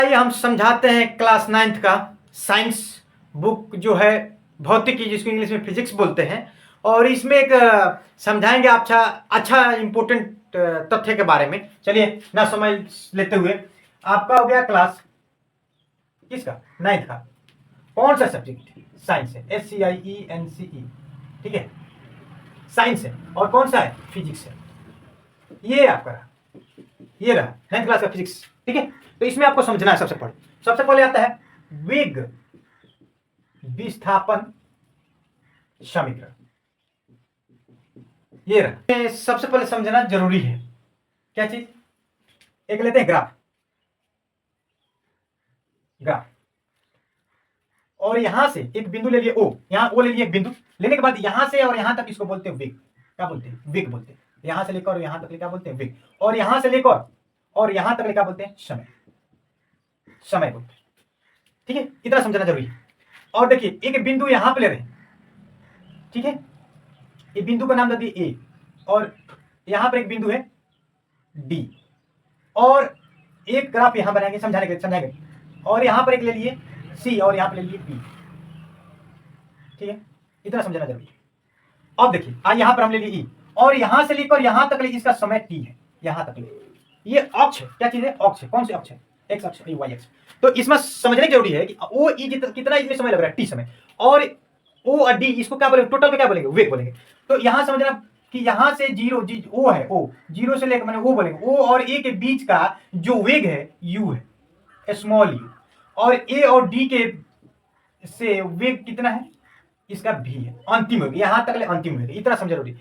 आइए हम समझाते हैं क्लास 9th का साइंस बुक जो है भौतिकी, जिसको इंग्लिश में फिजिक्स बोलते हैं। और इसमें एक समझाएंगे अच्छा इंपॉर्टेंट तथ्य के बारे में। चलिए ना समझ लेते हुए, आपका हो गया क्लास किसका, 9th का। कौन सा सब्जेक्ट? साइंस है, SCIENCE, ठीक है, साइंस है। और कौन सा है? फिजिक्स है। ये आपका रहा, ये रहा 9th क्लास का फिजिक्स, ठीक है। तो इसमें आपको समझना है, सबसे पहले आता है वेग विस्थापन समीकरण। ये रहा, सबसे पहले समझना जरूरी है। क्या चीज? एक लेते हैं ग्राफ, और यहां से एक बिंदु ले लिए O, यहां O ले लिए एक बिंदु, लेने के बाद यहां से और यहां तक इसको बोलते हैं वेग। क्या बोलते हैं? वेग बोलते हैं। यहां से लेकर और यहां तक क्या बोलते हैं? वेग। और यहां से लेकर और यहां तक क्या बोलते हैं? समय बोलते हैं, ठीक है। इतना समझना जरूरी है। और देखिए एक बिंदु यहां पे ले रहे हैं, ठीक है, ये बिंदु का नाम दे दिए A, और यहां पर एक बिंदु है D, और एक ग्राफ यहां बनाएंगे, समझाएंगे। और यहां पर एक ले लिए C, और यहां पर ले लिए B, ठीक है। इतना समझना जरूरी है। अब देखिए आज यहां पर हम ले लिए E, और यहां से लेकर यहां तक ले, इसका समय T है, यहां तक ले। ये अक्ष है, क्या चीज है? अक्ष है। कौन से अक्ष है? एक्स अक्ष, वाई अक्ष। तो इसमें समझने की जरूरी है कि ओ ई कितना इसमें समय लग रहा है, टी समय। और ओ और डी, इसको क्या बोलेंगे? टोटल में क्या बोलेंगे? वेग बोलेंगे। तो यहां समझना कि यहां से ओ है, ओ जीरो से लेकर मैंने ओ बोलेंगे, ओ और ए के बीच का जो वेग है यू है, स्मॉल यू। और ए और डी के से वेग कितना है? इसका भी है, अंतिम वेग, यहां तक ले अंतिम वेग। इतना समझ जरूरी।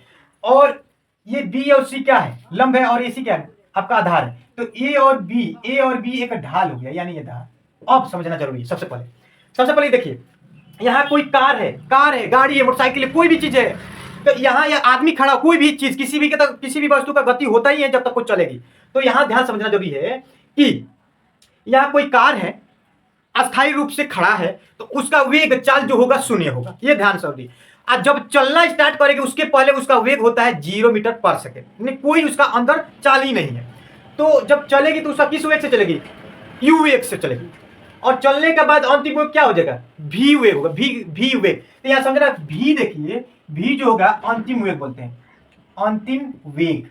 और ये बी और सी क्या है? लंब है, और ए सी क्या है? आपका आधार है। तो ए और बी एक ढाल हो गया, यानी ये ढाल। अब समझना जरूरी है। सबसे पहले देखिए, यहां कोई कार है, गाड़ी है, मोटरसाइकिल है, कोई भी चीज है। तो यहां या आदमी खड़ा, कोई भी चीज, किसी भी वस्तु का गति होता ही है जब तक कुछ चलेगी। तो यहां ध्यान समझना जरूरी है कि यहां कोई कार है, अस्थायी रूप से खड़ा है, तो उसका वेग चाल जो होगा 0 होगा। ये ध्यान समझिए। आज जब चलना स्टार्ट करेगी उसके पहले उसका वेग होता है 0 मीटर पर सेकेंड, कोई उसका अंदर चाल ही नहीं है। तो जब चलेगी तो उसका किस वेग से चलेगी? यू वेग से चलेगी। और चलने के बाद अंतिम वेग क्या हो जाएगा? भी वेग होगा, भी वेग। तो यहां समझना, भी देखिए, भी जो होगा अंतिम वेग बोलते हैं, अंतिम वेग।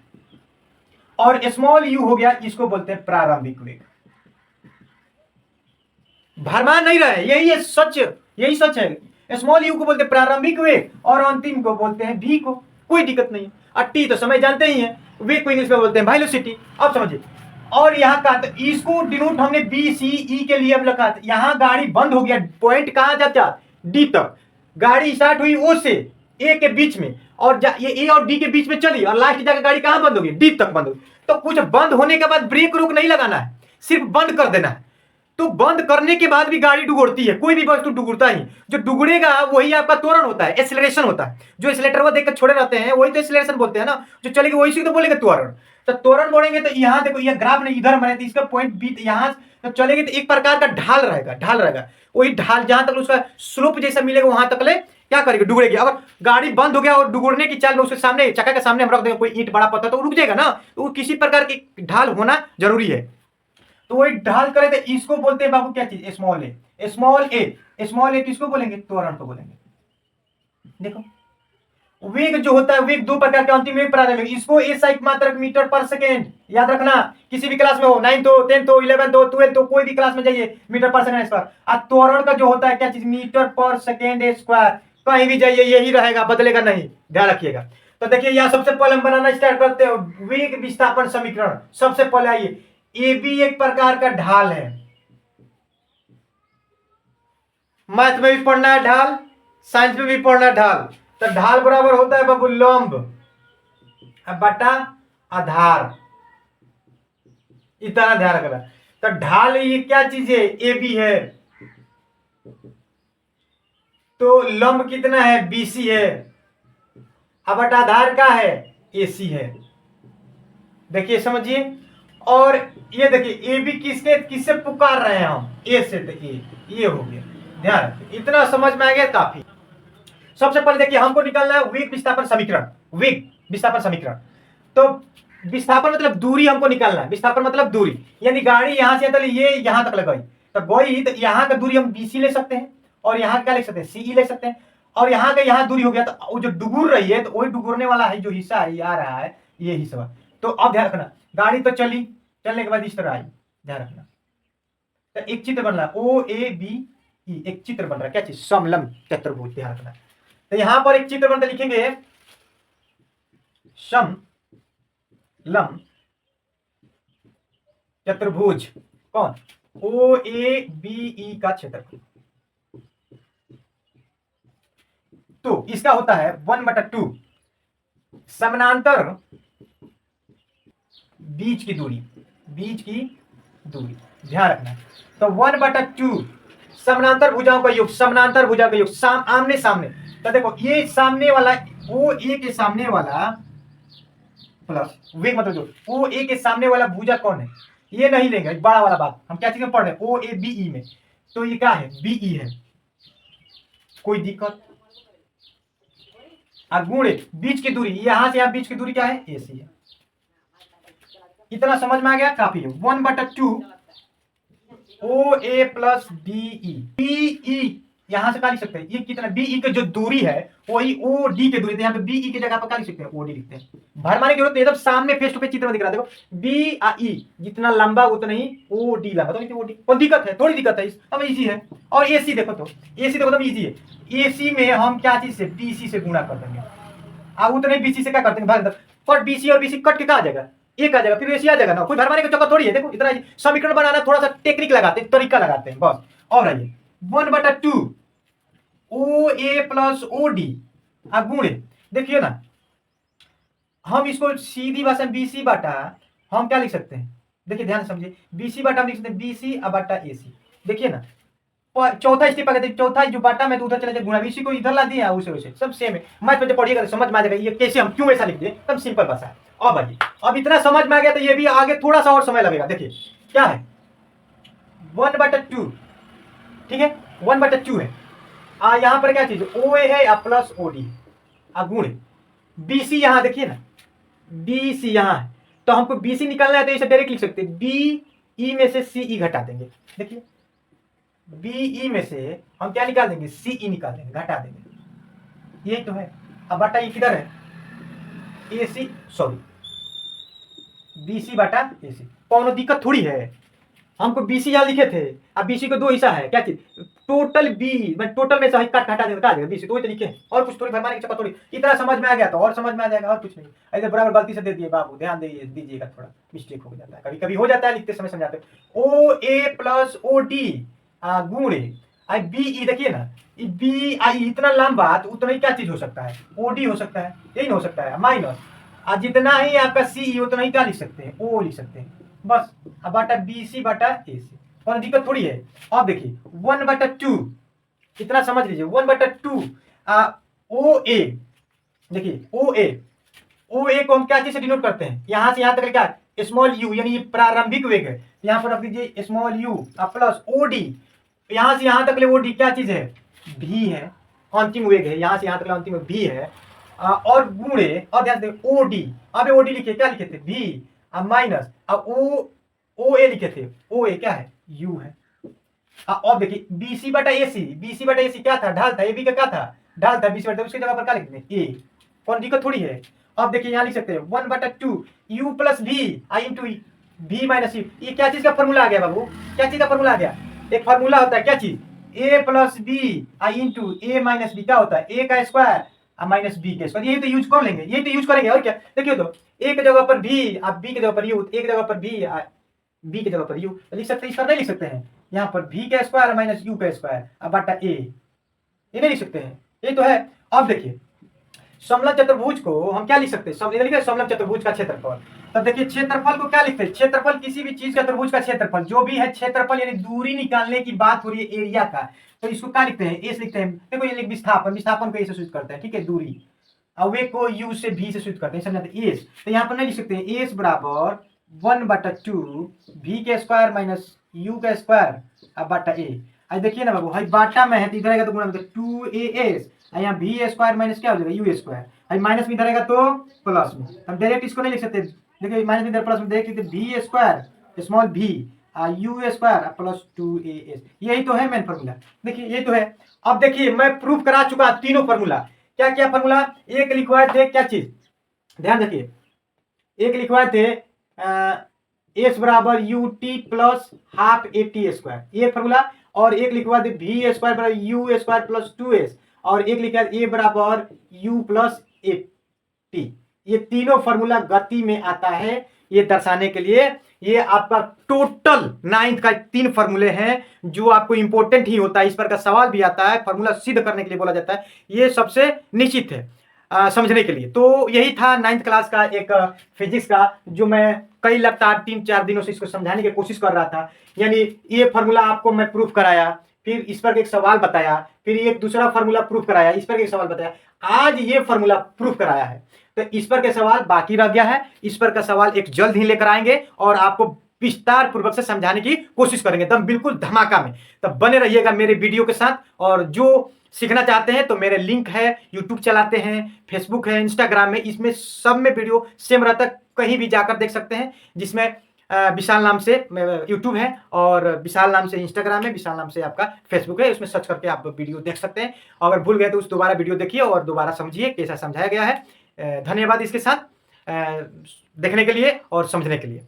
और स्मॉल यू हो गया, इसको बोलते हैं प्रारंभिक वेग। भरमान नहीं रहे, यही सच है। स्मॉल यू को बोलते हैं प्रारंभिक वेग, और अंतिम को बोलते हैं भी को। कोई दिक्कत नहीं है। और टी तो समय जानते ही हैं, वेग को इंग्लिश में बोलते हैं वेलोसिटी। अब समझिए। और यहाँ का इसको डिनोट हमने बी सी ई के लिए हम लिखा था। यहाँ गाड़ी बंद हो गया, पॉइंट कहां जाता? डी तक। गाड़ी स्टार्ट हुई ओ से ए के बीच में, और ये ए और डी के बीच में चली, और लास्ट जाकर गाड़ी कहां बंद होगी? डी तक बंद होगी। तो कुछ बंद होने के बाद ब्रेक रुक नहीं लगाना है, सिर्फ बंद कर देना है। तो बंद करने के बाद भी गाड़ी डुगड़ती है, कोई भी वस्तु डुगड़ता ही। जो डुगड़ेगा वही आपका त्वरण होता है, एक्सेलरेशन होता है। जो एक्सेलेरेटर वो देखकर छोड़े रहते हैं वही तो एक्सेलरेशन बोलते हैं ना। जो चलेगी वही से तो बोलेंगे त्वरण। तो त्वरण बोलेंगे तो यहाँ देखो, यह ग्राफ ने इधर बने, इसका पॉइंट बी यहाँ तो चलेगी तो एक प्रकार का ढाल रहेगा। वही ढाल जहां तक उसका स्लोप जैसा मिलेगा वहां तक ले क्या करेगी? डुगड़ेगी। अगर गाड़ी बंद हो गया और डुगड़ने की चाल में उसके सामने, चक्का के सामने हम रख देंगे कोई ईंट बड़ा पत्थर, तो रुक जाएगा ना। तो किसी प्रकार की ढाल होना जरूरी है। तो वही ढाल करे तो इसको बोलते हैं बाबू क्या चीज? स्मॉल ए किसको बोलेंगे? त्वरण को बोलेंगे। देखो वेग जो होता है, वेग दो प्रकार के, अंतिम वेग प्रारंभिक। इसको एसआई मात्रक मीटर पर सेकेंड याद रखना। किसी भी क्लास में हो, 9th हो, 10th हो, 11th हो, 12th हो, कोई भी क्लास में जाइए, मीटर पर सेकेंड स्क्वायर। और त्वरण का जो होता है क्या चीज? मीटर पर सेकेंड स्क्वायर। कहीं भी जाइए यही रहेगा, बदलेगा नहीं, ध्यान रखिएगा। तो देखिए यहाँ सबसे पहले हम बनाना स्टार्ट करते हैं वेग विस्थापन समीकरण। सबसे पहले आइए, ए भी एक प्रकार का ढाल है। मैथ में भी पढ़ना है ढाल, साइंस में भी पढ़ना है ढाल। तो ढाल बराबर होता है बाबू लंब बटा आधार। इतना ध्यान रखना। तो ढाल ये क्या चीज है? ए बी है। तो लंब कितना है? बीसी है। अब बटा आधार का है? एसी है। देखिए समझिए। और ये देखिए ए बी किससे पुकार रहे हैं हम? ए से। तो ये हो गया, ध्यान रखिए। इतना समझ में आ गया काफी। सबसे पहले देखिए हमको निकालना है वेग विस्थापन समीकरण। तो विस्थापन मतलब दूरी हमको निकालना है, विस्थापन मतलब दूरी, यानी गाड़ी यहाँ से तो ये यहाँ तक लगाई तो गई, तो यहाँ का दूरी हम BC ले सकते हैं और यहाँ क्या ले सकते हैं CE ले सकते हैं, और यहाँ का यहाँ दूरी हो गया तो वो जो डुगुर रही है तो वही डुगुरने वाला है जो हिस्सा है ये आ रहा है ये हिस्सा। तो अब ध्यान रखना गाड़ी तो चली, चलने के बाद इस तरह आई, ध्यान रखना तो एक चित्र बन रहा है OABE, एक चित्र बन रहा है क्या चीज, समलंब चतुर्भुज, ध्यान रखना। तो यहां पर एक चित्र बनता लिखेंगे समलंब चतुर्भुज, कौन, OABE का क्षेत्रफल। तो इसका होता है 1/2 समानांतर बीच की दूरी, बीच की दूरी, ध्यान रखना। तो 1/2 समानांतर भुजाओं का योग, समानांतर भुजाओं का योग, आमने सामने। तो देखो ये सामने वाला OA के सामने वाला प्लस वेग मतलब जो OA के सामने वाला भुजा कौन है, ये नहीं लेंगे, बड़ा वाला बात हम क्या चीज में पढ़ रहे हैं OABE में, तो ये क्या है BE है, कोई दिक्कत। गुणे बीच की दूरी, यहां से यहां बीच की दूरी क्या है AC है। इतना समझ में आ गया, काफी है। 1/2 OA प्लस BE, BE यहां से क्या लिख सकते हैं, ये कितना BE की जो दूरी है वही OD की दूरी, यहाँ पे BE की जगह पर क्या लिख सकते हैं OD लिखते हैं, भरमाने की जरूरत नहीं, एकदम सामने फेस टू फेस चित्र में दिख रहा है। देखो BE जितना लंबा उतना ही OD लंबा, तो OD कोई दिक्कत है, थोड़ी दिक्कत है, अब इजी है। और AC देखो तो AC देखो तो इजी है, AC में हम क्या चीज से BC से गुणा कर देंगे, अब उतने BC से क्या करते हैं भाग, पर BC और BC कट के कहा आ जाएगा, एक आ जाएगा, फिर AC आ जाएगा ना, कोई भरमाने का चक्कर थोड़ी है। देखो इतना समीकरण बनाना थोड़ा सा टेक्निक लगाते हैं, तरीका लगाते हैं बस। और आइए 1/2 OA प्लस OD गुणे, देखिए ना हम इसको सीधी भाषा में BC बाटा हम क्या लिख सकते हैं, देखिए ध्यान से समझिए, BC बाटा हम लिख सकते हैं BC बाटा AC, देखिए ना चौथा स्टेप आ गया, चौथा जो बाटा में तो उधर चले जाए गुणा, BC को इधर ला दिया उसे वैसे सब सेम है। मैथ में जब पढ़िएगा समझ में आ जाएगा ये कैसे हम क्यों ऐसा लिख दिए, एकदम सिंपल भाषा है। अब आइए, अब इतना समझ में आ गया तो ये भी आगे थोड़ा सा और समय लगेगा। देखिए क्या है 1/2, ठीक है 1/2 है, यहाँ पर क्या चीज OA है या प्लस OD गुण BC, यहाँ देखिए ना BC यहाँ है, तो हमको BC निकालना है तो इसे डायरेक्ट लिख सकते हैं BE में से CE घटा देंगे, देखिए BE में से हम क्या निकाल देंगे CE निकाल देंगे, घटा देंगे, यही तो है। अब बाटा ये किधर है AC, सॉरी BC बाटा AC, कौन दिक्कत थोड़ी है, हमको BC यहाँ लिखे थे, अब BC को दो हिस्सा है, क्या चीज टोटल B, टोटल में से काट घटा देगा BC, तो वही तो लिखे, और कुछ थोड़ी भरमाने की चक्कर थोड़ी। इतना समझ में आ गया तो और समझ में आ जाएगा, और कुछ नहीं। ऐसे बराबर गलती से दे दिए बाबू, ध्यान दीजिएगा, थोड़ा मिस्टेक हो जाता है, कभी कभी हो जाता है, लिखते समय समझाते। OA प्लस OD गुणे BE, देखिए ना BI इतना लंबा तो उतना ही क्या चीज हो सकता है OD हो सकता है, यही हो सकता है, माइनस जितना ही आपका CE उतना ही क्या लिख सकते हैं O लिख सकते हैं बस। अब बाटा BC बाटा AC, और दिक्कत थोड़ी है। अब देखिए 1/2, इतना समझ लीजिए 1/2 OA, देखिए OA को हम क्या चीज से डिनोट करते हैं, यहां से यहां तक क्या स्मॉल u, यानी ये प्रारंभिक वेग है, यहां पर रख दीजिए स्मॉल u प्लस OD, यहां से यहां तक ले OD क्या चीज है v है, अंतिम वेग है, यहां से यहां तक अंतिम v है, और गुणे, और ध्यान से OD, अब OD लिखे क्या लिखे थे v माइनस, अब OA लिखे थे, OA क्या है u है। अब देखिए BC बाटा AC क्या था ढाल था, AB का क्या था ढाल था, BC बाटा, उसकी जगह पर क्या लिखते हैं A, कौन दिक्कत थोड़ी है। अब देखिए यहाँ लिख सकते हैं 1/2 u plus v I into v minus you, ये क्या चीज का फॉर्मूला आ गया बाबू, क्या चीज का फॉर्मूला आ गया, एक फॉर्मूला होता है क्या चीज a plus b I into a minus b, क्या होता है a का स्क्वायर माइनस b का स्क्वायर, यही तो यूज कर लेंगे, यही तो यूज करेंगे, और क्या। देखिए तो a की जगह पर v, आप b की जगह पर u, a की जगह पर b की जगह पर u लिख सकते हैं, इस पर नहीं लिख सकते हैं, यहाँ पर v का स्क्वायर माइनस u का स्क्वायर अब बाटा a, ये नहीं लिख सकते हैं, ये तो है। अब देखिए समलंब चतुर्भुज को हम क्या लिख सकते हैं, समलंब चतुर्भुज का क्षेत्रफल। तब देखिए क्षेत्रफल को क्या लिखते हैं, क्षेत्रफल किसी भी चीज का चतुर्भुज का क्षेत्रफल जो भी है, क्षेत्रफल यानी दूरी निकालने की बात हो रही है एरिया का, तो इसको क्या लिखते हैं एस लिखते हैं। देखो ये विस्थापन को ए से सूचित करते हैं, ठीक है, दूरी, और वे को यू से भी से सूचित करते हैं, समझाते एस, तो यहाँ पर नहीं लिख सकते हैं एस बराबर 1/2 v के स्क्वायर माइनस यू का स्क्वायर अब बाटा ए। आज देखिए ना बाबू, हाई बाटा में है तो इधर आएगा तो गुणा मतलब 2as, यहाँ v स्क्वायर माइनस क्या हो जाएगा यू स्क्वायर, माइनस में इधर आएगा तो प्लस में, हम डायरेक्ट इसको नहीं लिख सकते देखिए माइनस में इधर प्लस में देखिए बी स्क्वायर स्मॉल भी यू स्क्वायर प्लस 2as, यही तो है मेन फॉर्मूला। देखिए ये तो है। अब देखिए मैं प्रूफ करा चुका तीनों फॉर्मूला। क्या क्या फॉर्मूला? एक लिखवाए थे क्या चीज, ध्यान रखिए, एक लिखवाए थे एस बराबर U T plus half A T square, ये फॉर्मूला। और एक लिखवा दे भी स्क्वायर बराबर यू स्क्वायर प्लस 2s, और एक लिखा ए बराबर यू प्लस ए टी। ये तीनों फॉर्मूला गति में आता है ये दर्शाने के लिए। ये आपका टोटल 9th का 3 फॉर्मूले हैं जो आपको इंपॉर्टेंट ही होता है, इस पर का सवाल भी आता है, फॉर्मूला सिद्ध करने के लिए बोला जाता है, ये सबसे निश्चित है समझने के लिए। तो यही था 9th क्लास का एक फिजिक्स का, जो मैं कई लगातार 3-4 दिनों से इसको समझाने की कोशिश कर रहा था। यानी ये फॉर्मूला आपको मैं प्रूफ कराया, फिर इस पर एक सवाल बताया, फिर एक दूसरा फॉर्मूला प्रूफ कराया, इस पर एक सवाल बताया, आज ये फॉर्मूला प्रूफ कराया है। तो इस पर के सवाल बाकी रह गया है, इस पर का सवाल एक जल्द ही लेकर आएंगे और आपको विस्तार पूर्वक से समझाने की कोशिश करेंगे, एकदम बिल्कुल धमाका में। तब बने रहिएगा मेरे वीडियो के साथ। और जो सीखना चाहते हैं तो मेरे लिंक है, यूट्यूब चलाते हैं, फेसबुक है, इंस्टाग्राम में, इसमें सब में वीडियो सेम रहता है, कहीं भी जाकर देख सकते हैं। जिसमें विशाल नाम से यूट्यूब है और विशाल नाम से इंस्टाग्राम है, विशाल नाम से आपका फेसबुक है, उसमें सर्च करके आप वीडियो देख सकते हैं। अगर भूल गए तो उस दोबारा वीडियो देखिए और दोबारा समझिए कैसा समझाया गया है। धन्यवाद इसके साथ देखने के लिए और समझने के लिए।